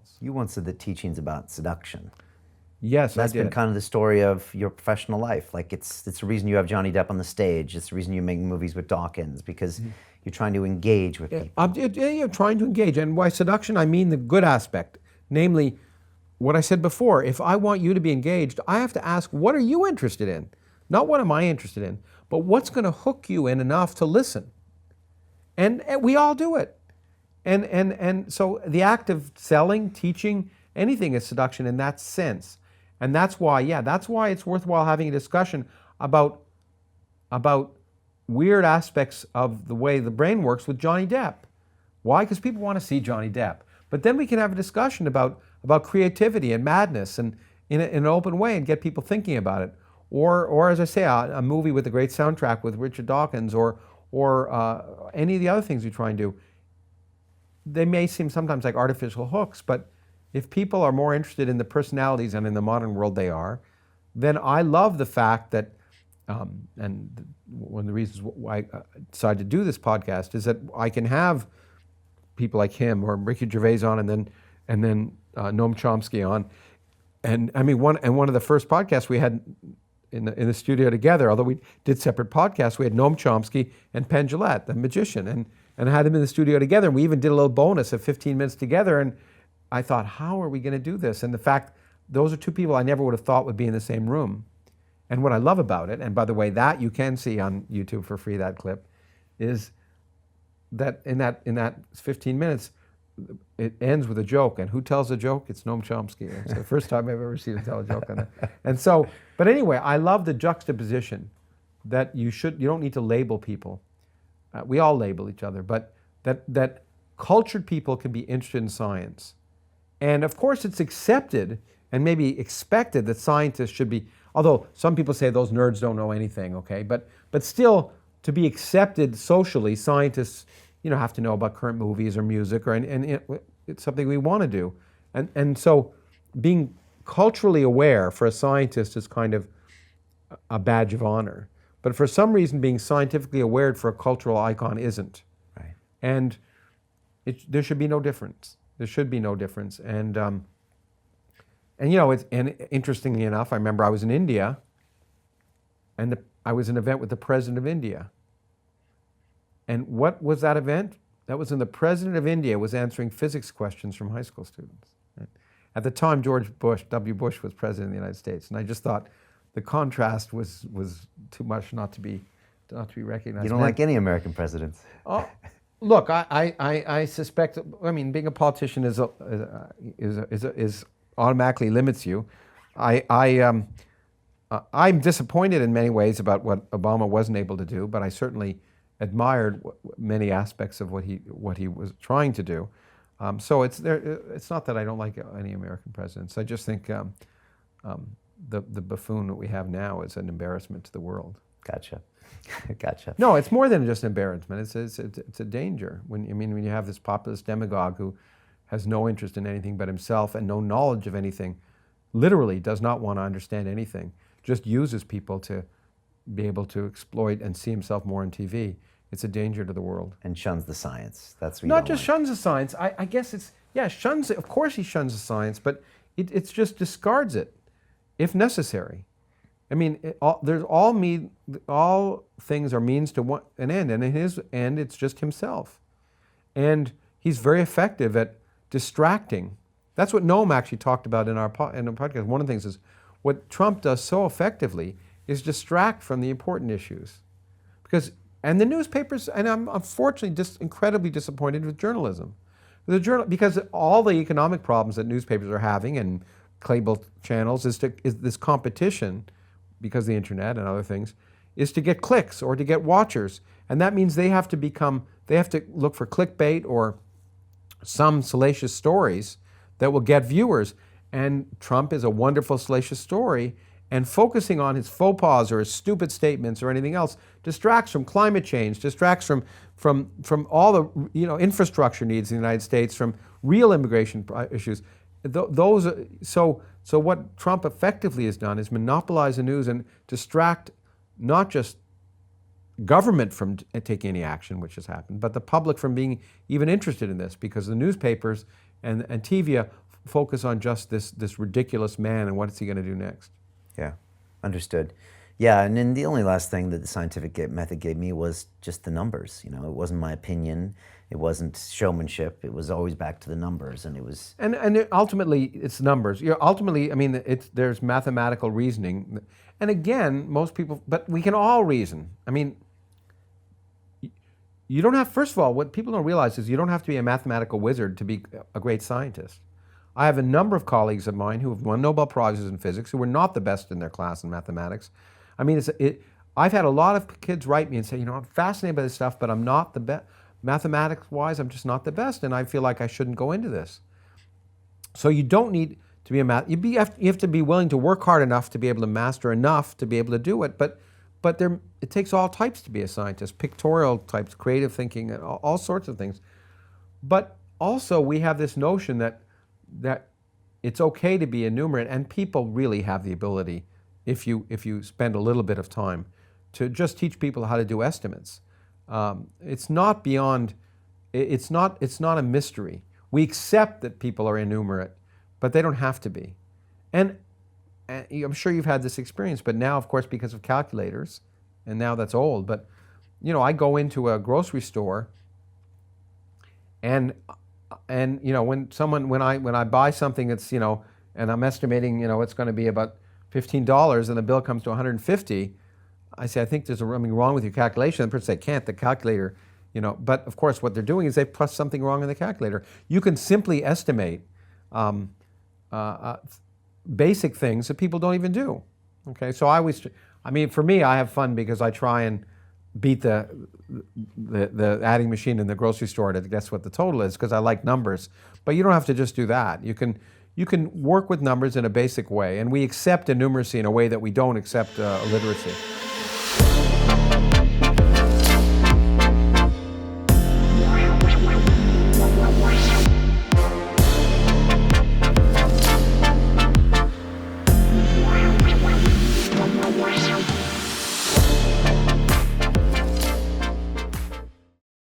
else. You once said that teaching's about seduction. Yes, That's I did. been kind of the story of your professional life. Like it's the reason you have Johnny Depp on the stage. It's the reason you make movies with Dawkins, because you're trying to engage with people. You're trying to engage. And by seduction, I mean the good aspect. Namely, what I said before, if I want you to be engaged, I have to ask, what are you interested in? Not what am I interested in, but what's going to hook you in enough to listen? And we all do it. And so the act of selling, teaching, anything is seduction in that sense. And that's why it's worthwhile having a discussion about weird aspects of the way the brain works with Johnny Depp. Why? Because people want to see Johnny Depp. But then we can have a discussion about creativity and madness and in an open way and get people thinking about it. Or as I say, a movie with a great soundtrack with Richard Dawkins or any of the other things we try and do. They may seem sometimes like artificial hooks, but if people are more interested in the personalities and in the modern world they are, then I love the fact that, and one of the reasons why I decided to do this podcast is that I can have people like him or Ricky Gervais on, and then Noam Chomsky on, and I mean one of the first podcasts we had in the studio together, although we did separate podcasts, we had Noam Chomsky and Penn Jillette, the magician, and I had them in the studio together, and we even did a little bonus of 15 minutes together, and I thought, how are we going to do this? And the fact, those are two people I never would have thought would be in the same room. And what I love about it, and by the way, that you can see on YouTube for free, that clip, is that in that 15 minutes, it ends with a joke. And who tells a joke? It's Noam Chomsky. It's the first time I've ever seen him tell a joke on that. And so, but anyway, I love the juxtaposition that you don't need to label people. We all label each other, but that cultured people can be interested in science. And of course it's accepted and maybe expected that scientists should be, although some people say those nerds don't know anything, okay? But still, to be accepted socially, scientists, have to know about current movies or music, and it's something we want to do. And so being culturally aware for a scientist is kind of a badge of honor. But for some reason, being scientifically aware for a cultural icon isn't. Right. And there should be no difference. There should be no difference. And interestingly enough, I remember I was in India, and I was in an event with the president of India. And what was that event? That was when the president of India was answering physics questions from high school students. Right? At the time, W. Bush was president of the United States, and I just thought the contrast was too much not to be recognized. You don't like any American presidents. Oh, look, I suspect. I mean, being a politician is automatically limits you. I'm disappointed in many ways about what Obama wasn't able to do, but I certainly admired many aspects of what he was trying to do. So it's not that I don't like any American presidents. I just think the buffoon that we have now is an embarrassment to the world. Gotcha. Gotcha. No, it's more than just an embarrassment. It's a danger when you have this populist demagogue who has no interest in anything but himself and no knowledge of anything, literally does not want to understand anything, just uses people to be able to exploit and see himself more on TV. It's a danger to the world. And shuns the science. That's what Not just shuns the science. I guess shuns it. Of course he shuns the science, but it's just discards it if necessary. I mean, all things are means to an end, and in his end, it's just himself. And he's very effective at distracting. That's what Noam actually talked about in our podcast. One of the things is what Trump does so effectively is distract from the important issues, and the newspapers. And I'm unfortunately just incredibly disappointed with journalism, because all the economic problems that newspapers are having and cable channels is this competition, because of the internet and other things, is to get clicks or to get watchers. And that means they have to look for clickbait or some salacious stories that will get viewers. And Trump is a wonderful salacious story, and focusing on his faux pas or his stupid statements or anything else distracts from climate change, distracts from all the infrastructure needs in the United States, from real immigration issues. So what Trump effectively has done is monopolize the news and distract not just government from taking any action, which has happened, but the public from being even interested in this, because the newspapers and TV focus on just this ridiculous man and what is he going to do next. Yeah, understood. Yeah, and then the only last thing that the scientific method gave me was just the numbers. You know, it wasn't my opinion, it wasn't showmanship. It was always back to the numbers, and it was. Ultimately, it's numbers. Ultimately, I mean, there's mathematical reasoning, and again, most people, but we can all reason. I mean, you don't have. First of all, what people don't realize is you don't have to be a mathematical wizard to be a great scientist. I have a number of colleagues of mine who have won Nobel Prizes in physics who were not the best in their class in mathematics. I mean, I've had a lot of kids write me and say, you know, I'm fascinated by this stuff, but I'm not the best. Mathematics-wise, I'm just not the best, and I feel like I shouldn't go into this. So you don't need to be a math. You have to be willing to work hard enough to be able to master enough to be able to do it. But it takes all types to be a scientist, pictorial types, creative thinking, all sorts of things. But also we have this notion that it's okay to be enumerate, and people really have the ability, if you spend a little bit of time, to just teach people how to do estimates. It's not beyond. It's not a mystery. We accept that people are enumerate, but they don't have to be. And I'm sure you've had this experience, but now, of course, because of calculators, and now that's old. But you know, I go into a grocery store, and you know, when I buy something that's, you know, and I'm estimating, you know, it's going to be about $15, and the bill comes to $150, I say, I think there's something wrong with your calculation. The person says, I can't, the calculator, you know. But of course, what they're doing is they've plus something wrong in the calculator. You can simply estimate basic things that people don't even do. Okay, so I mean, for me, I have fun because I try and beat the adding machine in the grocery store to guess what the total is, because I like numbers. But you don't have to just do that. You can work with numbers in a basic way, and we accept innumeracy in a way that we don't accept literacy.